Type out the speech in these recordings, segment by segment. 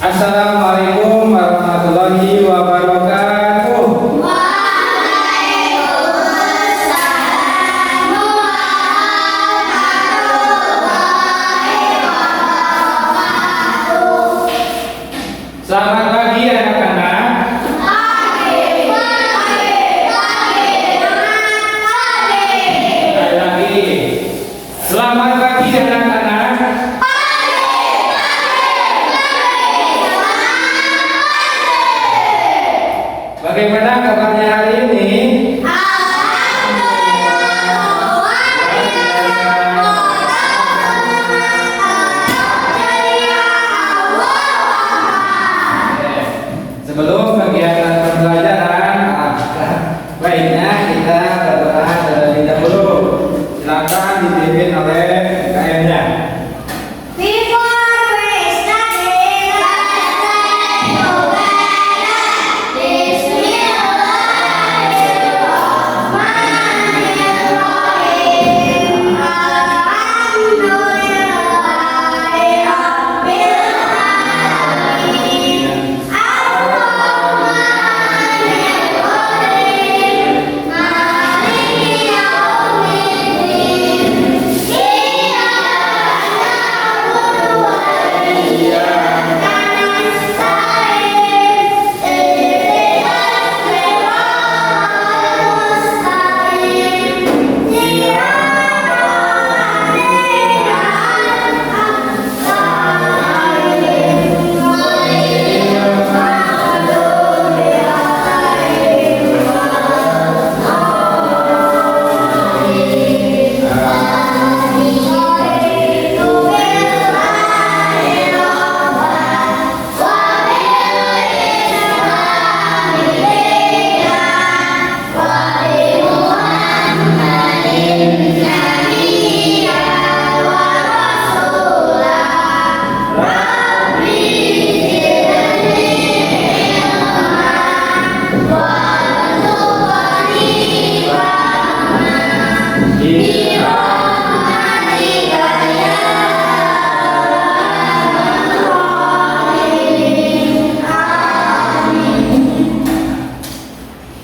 Assalamualaikum warahmatullahi wabarakatuh. Selamat pagi anak-anak. Sekali lagi. Selamat pagi anak-anak. Bagaimana kabarnya hari ini? Sebelum kegiatan pembelajaran, baiknya kita berdoa terlebih dahulu. Silakan dipimpin oleh KM-nya.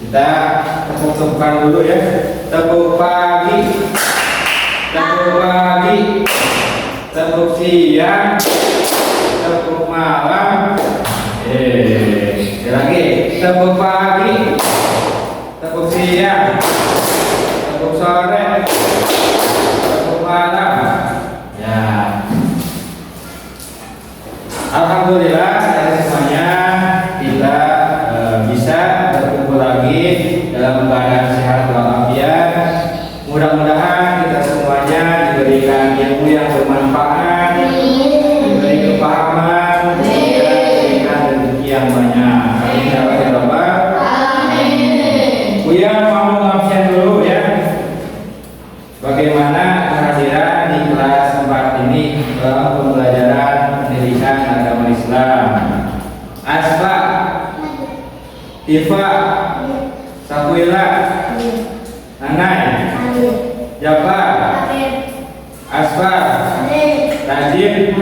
Kita tepuk-tepukan dulu ya. Tepuk pagi, tepuk pagi, tepuk siang, tepuk malam. Sekali lagi. Tepuk pagi, tepuk siang, tepuk sore, tepuk malam. Ya. Alhamdulillah dari semuanya kita bisa berkumpul lagi dalam keadaan sehat walafiat. Mudah-mudahan kita semuanya diberikan ilmu yang bermanfaat, diberi kepahaman, diberikan rezeki yang banyak. Amin ya rabbal alamin. Buya mau ngabsen dulu ya. Bagaimana kehadiran di kelas 4 ini dalam pembelajaran pendidikan agama Islam? Asfa, Ifa, Sakwila, Nanai, Jafar, Asfar, Najib,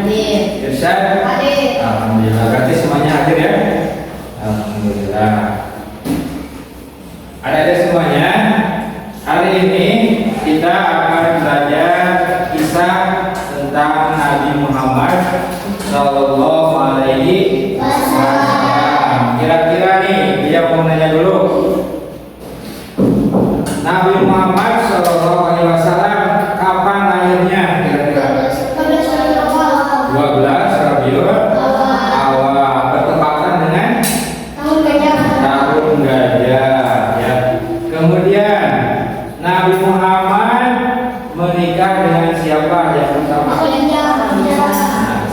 Irsyad. Alhamdulillah, berarti semuanya hadir ya. Alhamdulillah. Ada semuanya. Hari ini kita akan belajar kisah tentang Nabi Muhammad Sallallahu Alaihi Wasallam. Kira-kira nih, dia mau nanya dulu. Nabi Muhammad Sallallahu Alaihi Wasallam kapan lahirnya? Kira-kira 12 Rabiul Awal, bertepatan dengan tahun gajah. Ya. Kemudian Nabi Muhammad menikah dengan siapa yang pertama?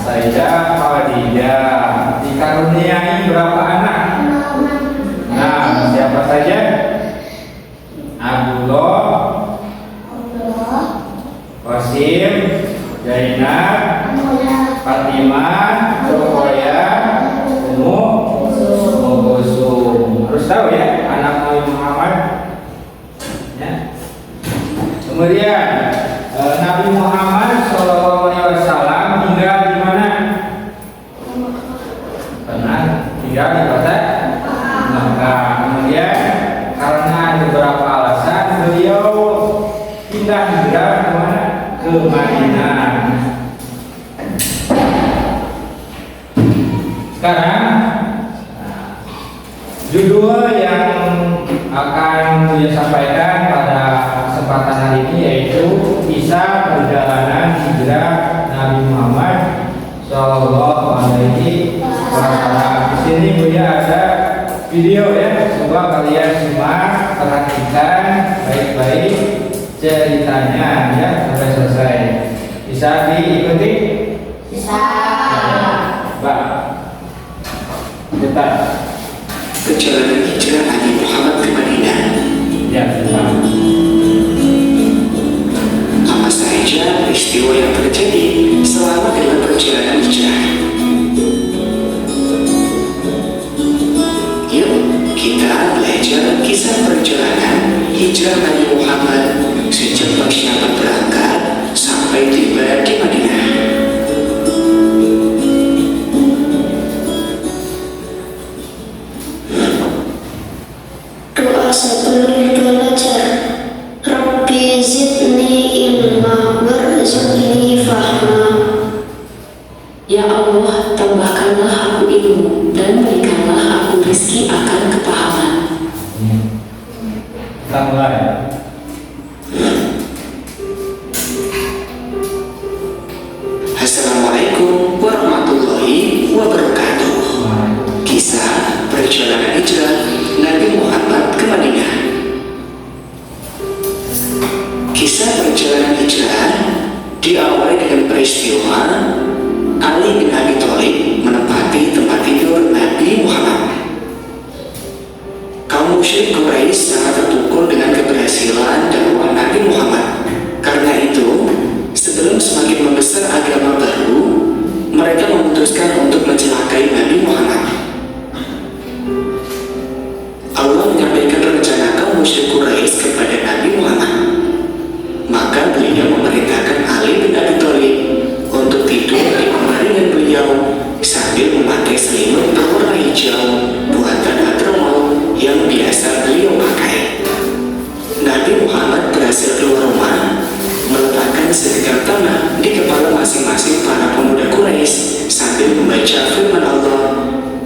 Sayyidah Khadijah. Dikaruniai berapa anak? Nah, siapa saja? Abdullah, Qasim, Zainab, Fatimah, Ruqayyah, Ummu Kulsum. Harus tahu ya anak Nabi Muhammad. Ya. Kemudian Nabi Muhammad SAW tinggal di mana? ke Madinah. Sekarang judul yang akan saya sampaikan pada kesempatan hari ini yaitu kisah perjalanan hijrah Nabi Muhammad Shallallahu Alaihi Wasallam. Di sini Buya ada video ya, coba kalian simak, perhatikan baik-baik ceritanya ya sampai selesai. Bisa diikuti? Bisa. Mbak, cepat. Perjalanan hijrah Nabi Muhammad ke Madinah. Ya, cepat. Apa saja peristiwa yang terjadi selama dalam perjalanan hijrah? Yuk, kita belajar kisah perjalanan hijrah Nabi Muhammad sejak persiapan berangkat sampai tiba di Madinah. Doa sebelum belajar. Rabbi zidni ilma warzuqni fahma. Ya Allah, tambahkanlah aku ilmu dan berikanlah aku rezeki akan kepahaman. Kita mulai. Assalamualaikum warahmatullahi wabarakatuh. Kisah perjalanan hijrah Nabi Muhammad ke Madinah. Kisah perjalanan hijrah diawali dengan peristiwa Ali bin Abi Thalib menempati tempat tidur Nabi Muhammad. Kaum musyrik Quraisy sangat terpukul dengan keberhasilan dakwah Nabi Muhammad. Karena itu, sebelum semakin membesar agama baru, mereka memutuskan untuk mencelakai Nabi Muhammad. Allah menyampaikan rencana kaum musyrik Quraisy kepada Nabi Muhammad. Maka beliau memerintahkan Ali bin Abi Thalib untuk tidur di pembaringan beliau sambil memakai selimut berwarna hijau buatan Hadramaut yang biasa beliau pakai. Nabi Muhammad berhasil keluar rumah, meletakkan segenggam tanah di kepala masing-masing para pemuda Quraisy sambil membaca firman Allah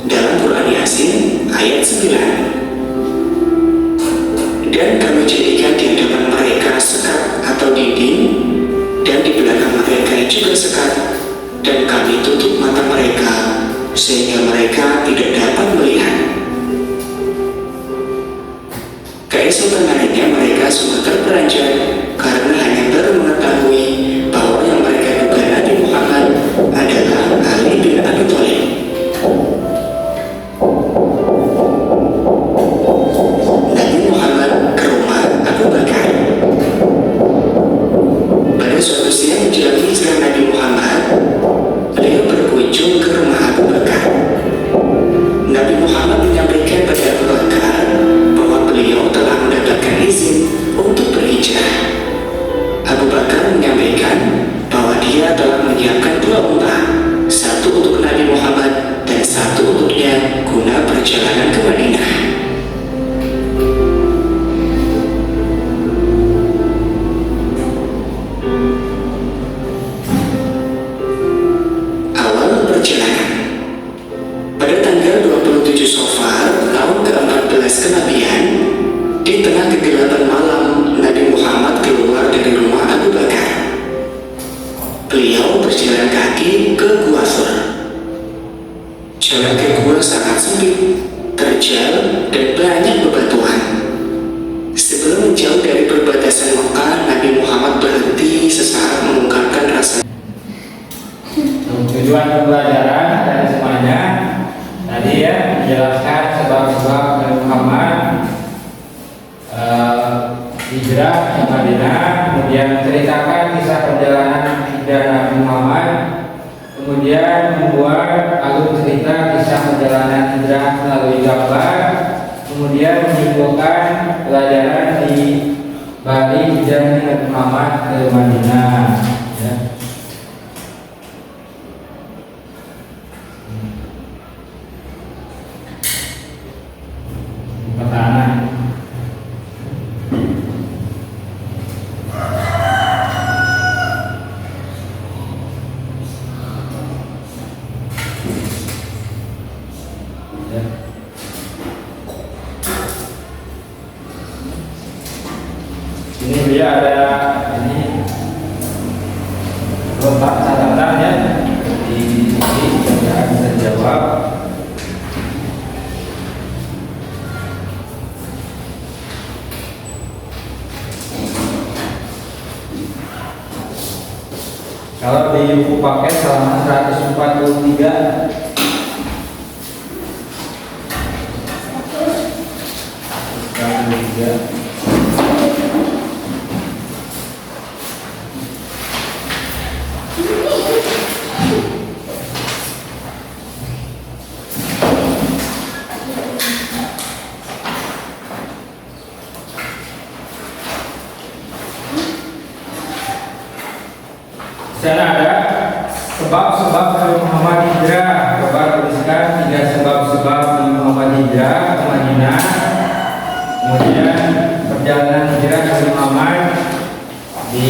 dalam Quran Yasin ayat 9. Dan kami jadikan di hadapan mereka sekat atau dinding, dan di belakang mereka juga sekat, dan kami tutup mata mereka sehingga mereka tidak dapat melihat. Keesokan harinya mereka semua terperanjat karena hanya baru mengetahui bahwa yang mereka duga Nabi Muhammad adalah Ali bin Abi Thalib. Nabi Muhammad ke rumah Abu Bakar. Pada suatu siang menjelang hijrah Nabi Muhammad, beliau berkunjung ke rumah Abu Bakar. Nabi Muhammad menyampaikan pada Abu Bakar bahwa beliau telah mendapatkan izin untuk berhijrah. Abu Bakar menyampaikan bahwa dia telah menyiapkan 2 unta, satu untuk Nabi Muhammad dan satu untuknya guna perjalanan ke Madinah. Awal perjalanan. Pada tanggal 27 Safar tahun ke-14 kenabian, di tengah kegelapan malam, Nabi Muhammad keluar dari rumah Abu Bakar. Beliau berjalan kaki ke Gua Thur. Jalan ke gua sangat sempit, terjal, dan banyak bebatuan. Sebelum menjauh dari perbatasan Mekah, Nabi Muhammad berhenti sesaat mengungkapkan rasa. Tujuan pembelajaran dari semuanya tadi ya, menjelaskan sebab-sebab Nabi Muhammad hijrah ke Madinah, kemudian menceritakan kisah perjalanan hijrah Nabi Muhammad, kemudian membuat alur cerita kisah perjalanan hijrah melalui gambar, kemudian menyimpulkan pelajaran di balik hijrah Nabi Muhammad ke Madinah ya. Pertahanan. Ini dia ada ini letak catatannya di sini ya, bisa dijawab. Kalau di buku paket halaman 143. Di sana ada sebab-sebab Nabi Muhammad hijrah. Coba tuliskan 3 sebab-sebab Nabi Muhammad hijrah ke Madinah. Kemudian perjalanan hijrah Nabi Muhammad di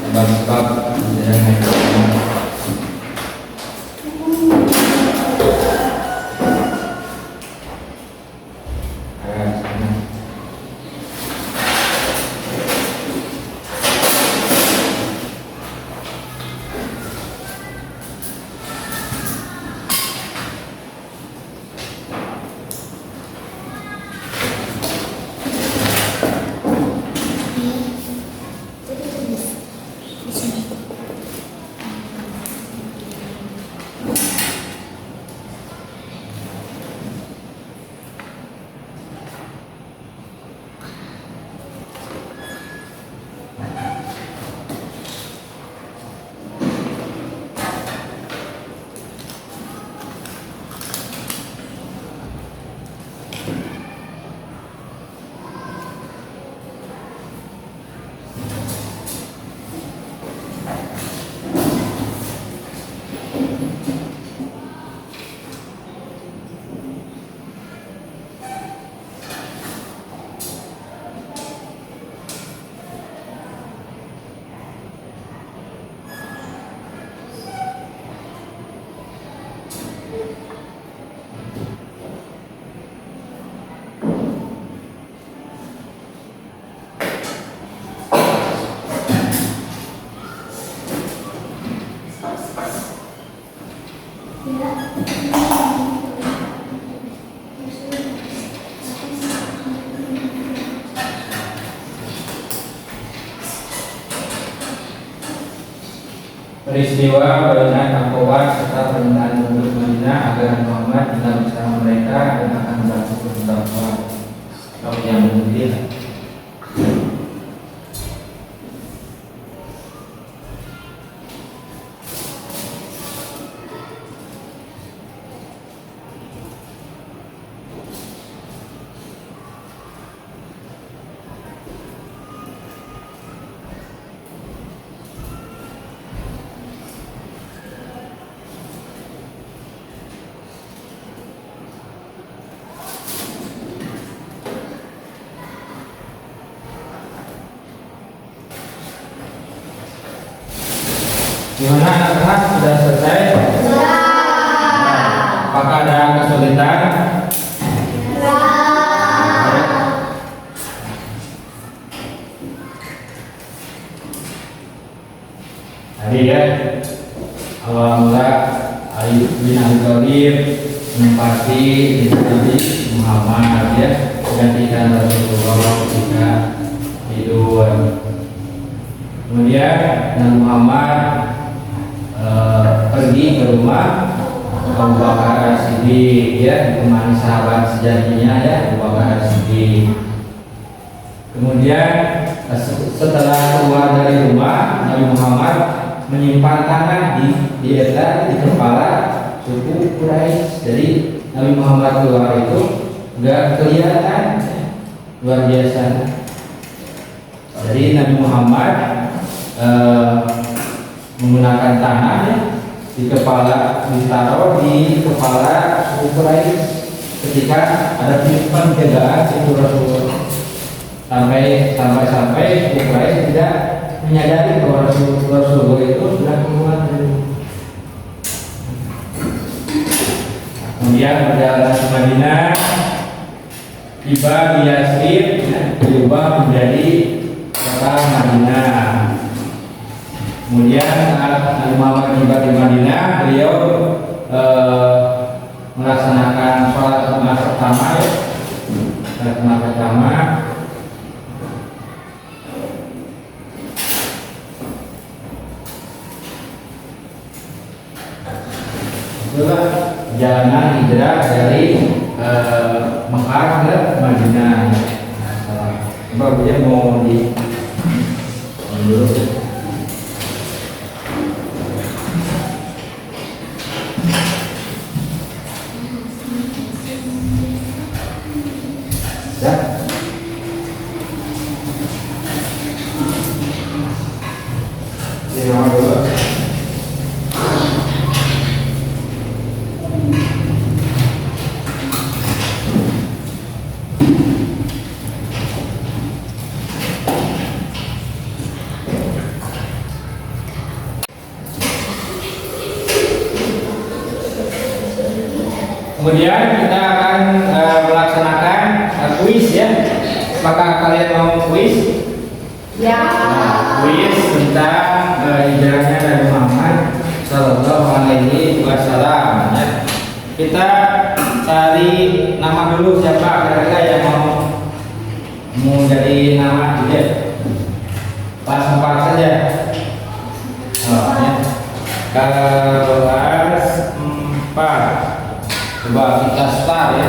sebab-sebab hijrah Nabi Muhammad. Peristiwa Bainah Aqabah serta permintaan penduduk Madinah agar Muhammad tinggal bersama mereka dan akan membantu berdakwah. Kalau yang mulia. Gimana anak-anak, sudah selesai? Sudah. Apakah ada kesulitan? Tadi ya, awal mula Ali bin Abi Thalib menempati Nabi Muhammad ya, gantikan Rasulullah ketika tidur. Kemudian Nabi Muhammad pergi ke rumah Abu Bakar As-Siddiq ya, teman sahabat sejatinya ya, Abu Bakar As-Siddiq. Kemudian setelah keluar dari rumah, Nabi Muhammad menyimpan tangan di kepala suku Quraisy. Jadi Nabi Muhammad keluar itu enggak kelihatan, luar biasa. Jadi Nabi Muhammad menggunakan tangan ya, di kepala, ditaruh di kepala suku Quraisy ketika ada penjagaan suku Rasulullah sampai suku Quraisy tidak menyadari bahwa Rasulullah itu sudah keluar dari rumah. Kemudian perjalanan ke Madinah, tiba di Yasrib, berubah menjadi kota Madinah. Kemudian saat Muhammad tiba di Madinah, beliau melaksanakan sholat Jumat pertama, ya. Sholat Jumat pertama. Itulah perjalanan hijrah dari Mekah ke Madinah. Coba dia mau di dulu. Ya. Ini nomor 2. Kemudian kita akan melaksanakan kuis, ya. Apakah kalian mau kuis? Ya. Kuis tentang hijrahnya dari Muhammad Sallallahu Alaihi Wasallam, ya. Kita cari nama dulu, siapa kira-kira yang mau jadi nama juga? Kelas 4 saja. Oh, ya. Kelas 4. Coba kita start, ya.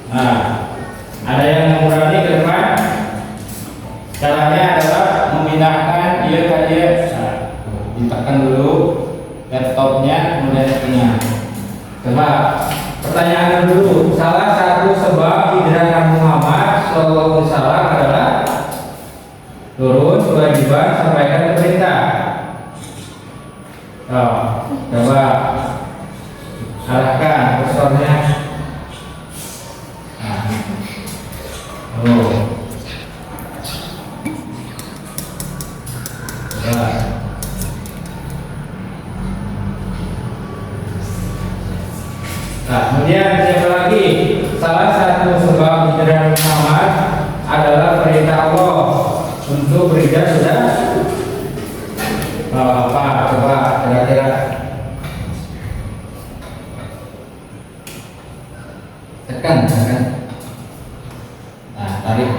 Nah, ada yang berani ke depan. Caranya adalah memindahkan dia ke dia. Ditekan dulu laptopnya, kemudian punya. Coba pertanyaan dulu. Salah satu sebab hijrah Muhammad Sallallahu Alaihi Wasallam adalah turun kewajiban sampaikan perintah. Coba arahkan kursornya. Kemudian siapa lagi? Salah satu sebab hijrah Muhammad adalah perintah Allah untuk berhijrah sudah apa? Coba kira-kira tekan. Nah, tarik.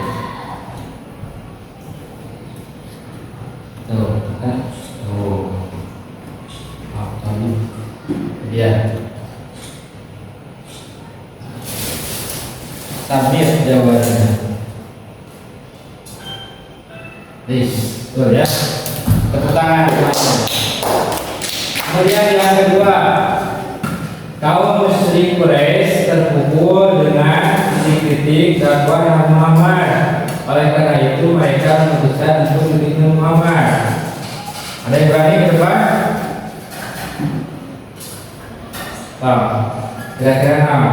Tuh, tekan. Tuh. Tadi. Dia. Submit jawabannya. Tuh, ya. Tepuk tangan. Kemudian yang kedua, kaum musyrik Quraisy terpukul dengan kritik dakwah Nabi Muhammad. Oleh karena itu mereka memutuskan untuk membunuh Muhammad. Ada yang berani ke depan? Kira-kira nama?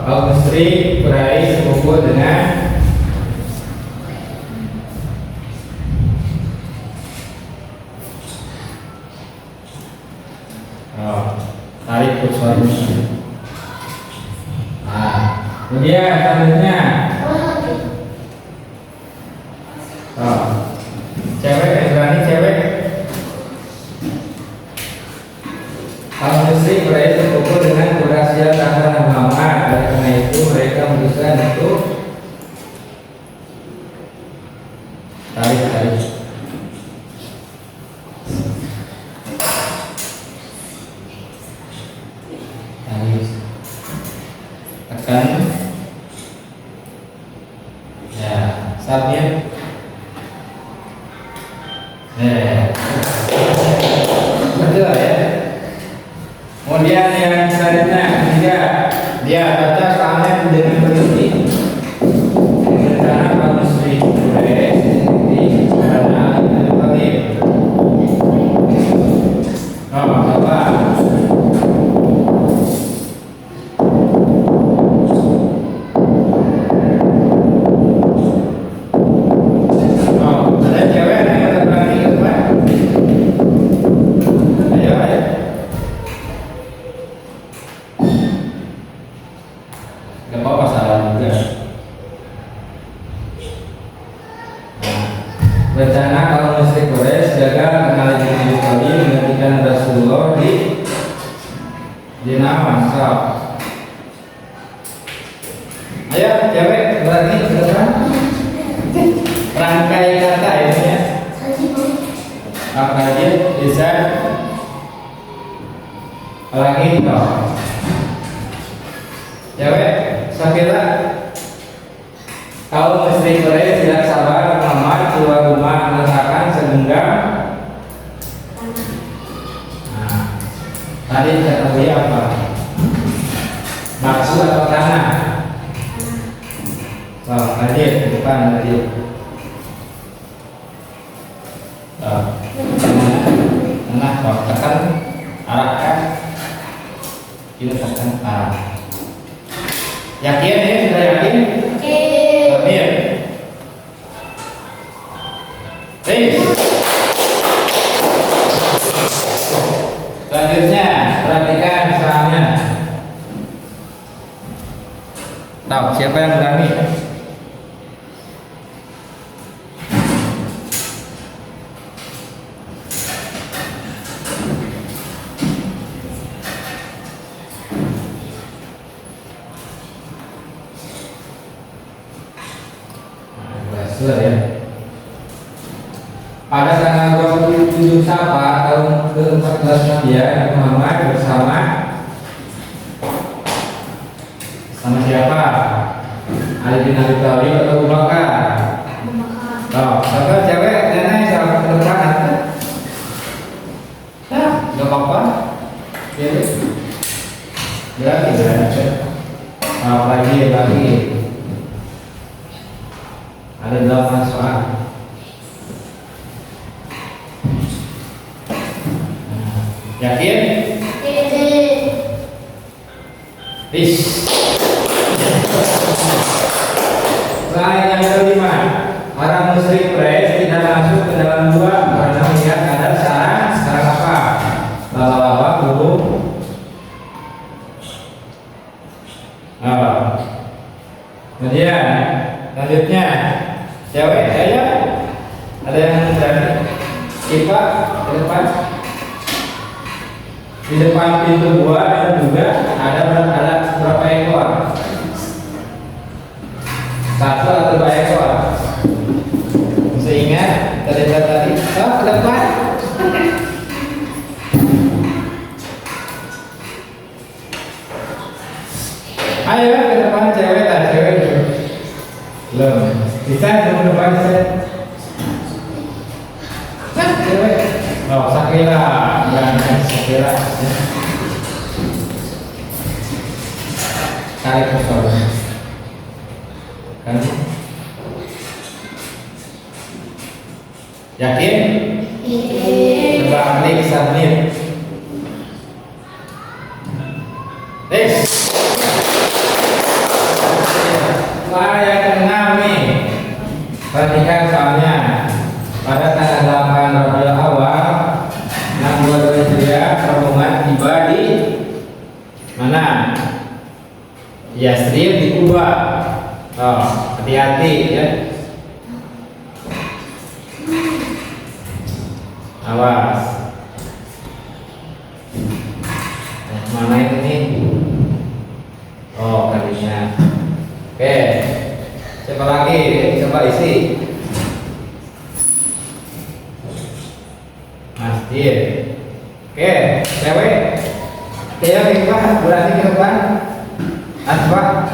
Kaum musyrik Quraisy terpukul dengan tarik kursornya. Kemudian selanjutnya cewek yang berani, cewek. Kaum musyrik Quraisy terpukul dengan kerahasiaan dakwah Nabi Muhammad. Oleh karena itu mereka memutuskan untuk tarik. Tekan. Ya, submit. Betul, ya. Kemudian yang selanjutnya ketiga, dia baca soalnya dengan berhenti. Rencana kaum musyrik Quraisy Rencana kaum musyrik Quraisy gagal karena Ali bin Abi Thalib menggantikan Rasulullah di nama Ansar. Ayo cewek berani ke depan. Rangkai kata ini ya. Apa aja bisa lagi toh. Cewek Safira. Kaum musyrik Quraisy tidak sabar Muhammad keluar rumah meletakkan segenggam. Nah, tadi ketahui apa? Maksud atau tanah? Oh, lanjut ke depan lanjut. Nah, kalau tekan arahkan, kita tekan arah. Yakin ya? Sudah yakin? Amin. Selanjutnya perhatikan sahamnya. Tahu siapa yang berani? Ya. Pada tanggal 27 Safar tahun ke-14 Nabi Muhammad bersama siapa? Ali bin Abi Thalib atau Abu Bakar? Oh, siapa cewek? Nenek siapa ke depan? Nah, nggak apa-apa. Ya, tidak. Lagi. Ada 8 soal. Yakin? Soal yang kelima, orang musyrik Quraisy tidak masuk ke dalam gua karena melihat ada sarang apa? Bawa-bawa burung. Kemudian selanjutnya cewek saya ada yang berani Ipa di depan pintu gua dan juga ada berapa ekor? 1 atau 2 ekor? Seingat tadi ke depan. Ayo ke depan cewek. Belum. Bisa ke depan saya. Cewek. Oh, Sakira. Sakira. Cari kosong. Kan? Yakin? Coba klik submit. Yang keenam nih, perhatikan soalnya. Pada tanggal 8 Rabiul Awal 62 Hijriah, rombongan tiba di mana? Yastrib di Kuba. Oh, hati-hati ya. Awas. Mana ini? Oh, kalinya. Oke, siapa lagi? Coba isi. Masjid. Oke, cewek. Cewek berani ke depan. Asbak.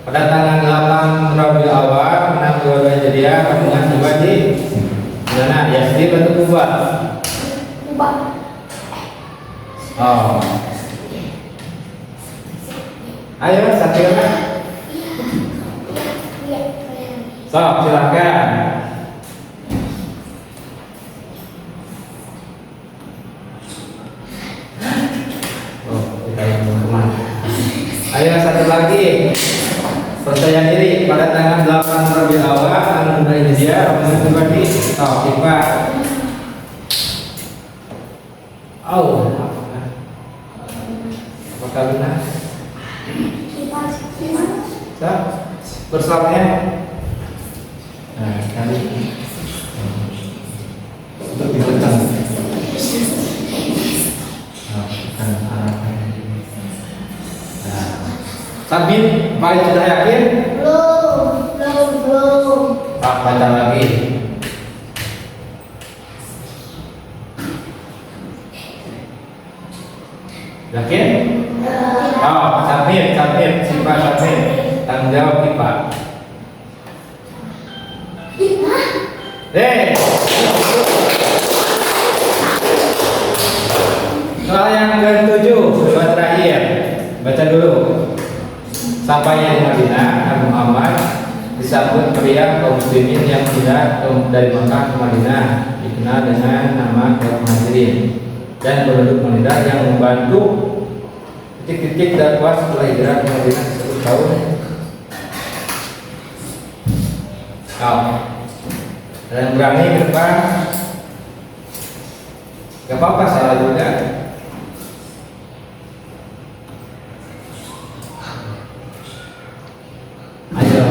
Pada tanggal 8 Rabiul Awal 62 Hijriah, rombongan tiba di mana? Yastrib atau Kuba? Kuba. Oh. Ayo, Sakira. So, silakan. Oh, kita yang teman-teman. Ayo satu lagi. Percaya diri pada tanggal 8 Rabiul Awal 62 Hijriah, rombongan tiba di Taifah. Oh, apakah benar? Bersabnya. Nah, kali Sabit, paling sudah yakin? Belum. Pak, baca lagi. Yakin? Oh, sabit, sifat sabit. Tanggung jawab Pak. Soal yang ke-7, soal terakhir. Baca dulu. Sampainya di Madinah, Nabi Muhammad disambut meriah kaum muslimin yang sudah dari Mekah ke Madinah, dikenal dengan nama kaum Muhajirin, dan penduduk Madinah yang membantu titik-titik dakwah setelah hijrah ke Madinah 1 tahun. Dan berani ke depan. Gak apa-apa, salah juga. Ayo,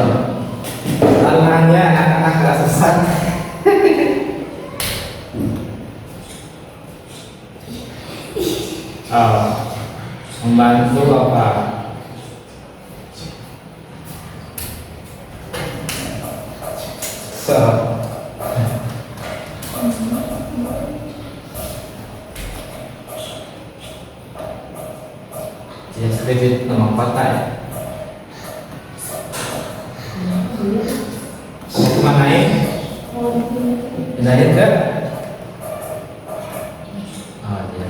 tangannya anak-anak gak sesat. Membantu apa? Ya, sedikit nama partai. Mau kemana ini? Pindahin ke? Oh iya.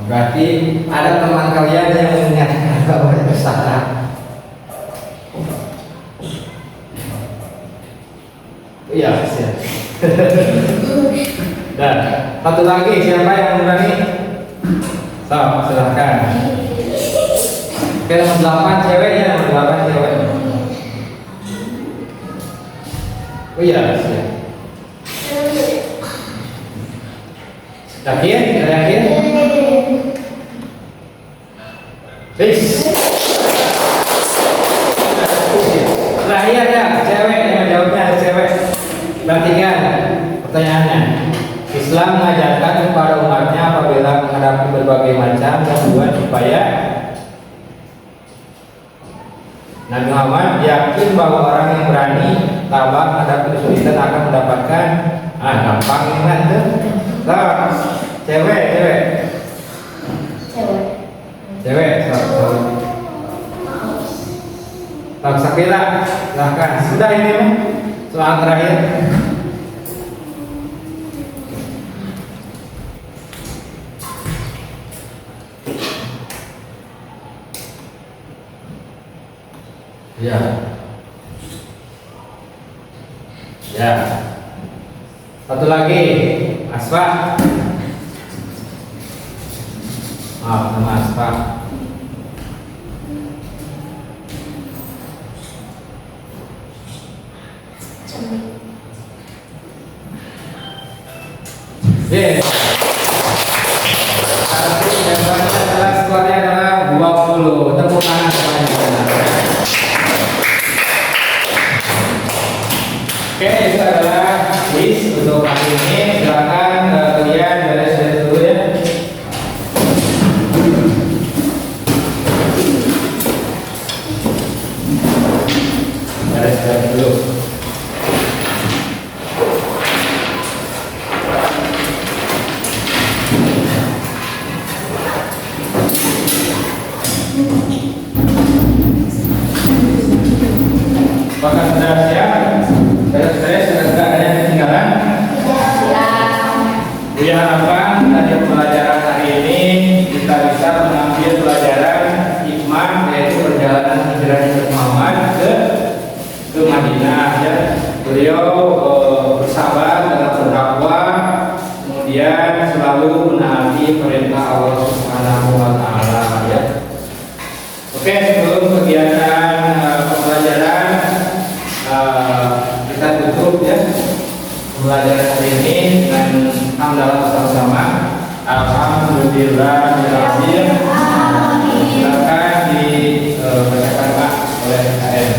Berarti ada teman kalian yang mengingatkan bahwa salah. Iya, siap. Dan satu lagi, siapa yang berani? Silahkan. Oke, nomor 8 cewek ya, nomor 8 cewek. Oh iya, siap. Yakin? Yakin? Please. Terakhir ya, cewek yang menjawabnya cewek. Perhatikan pertanyaannya. Islam mengajarkan kepada umatnya apabila menghadapi berbagai macam gangguan supaya Nabi Muhammad yakin bahwa orang yang berani tabah menghadapi kesulitan akan mendapatkan gampang ingat tuh. Cewek. Sakila, silahkan. Sudah ini soal terakhir. Ya. Satu lagi, Asfa. Nama Asfa. Yes. Tapi jawabannya adalah skornya adalah 20. Tepuk tangan semuanya. Oke, itu adalah list untuk hari ini. Silakan kalian beres-beres dulu ya. Beres-beres dulu. Apakah sudah siap? Beres-beres, sudah ada yang ketinggalan? Ya, harapkan dari pelajaran hari ini kita bisa mengambil pelajaran hikmah, yaitu perjalanan hijrah Nabi Muhammad ke Madinah. Ya, beliau bersabar dalam berdakwah, kemudian selalu menaati perintah Allah Subhanahu Wa Taala. Ya. Oke, sebelum kegiatan pembelajaran kita tutup ya pembelajaran hari ini dengan hamdalah bersama-sama. Alhamdulillahirabbil alamin. Silakan dibacakan Pak oleh KM.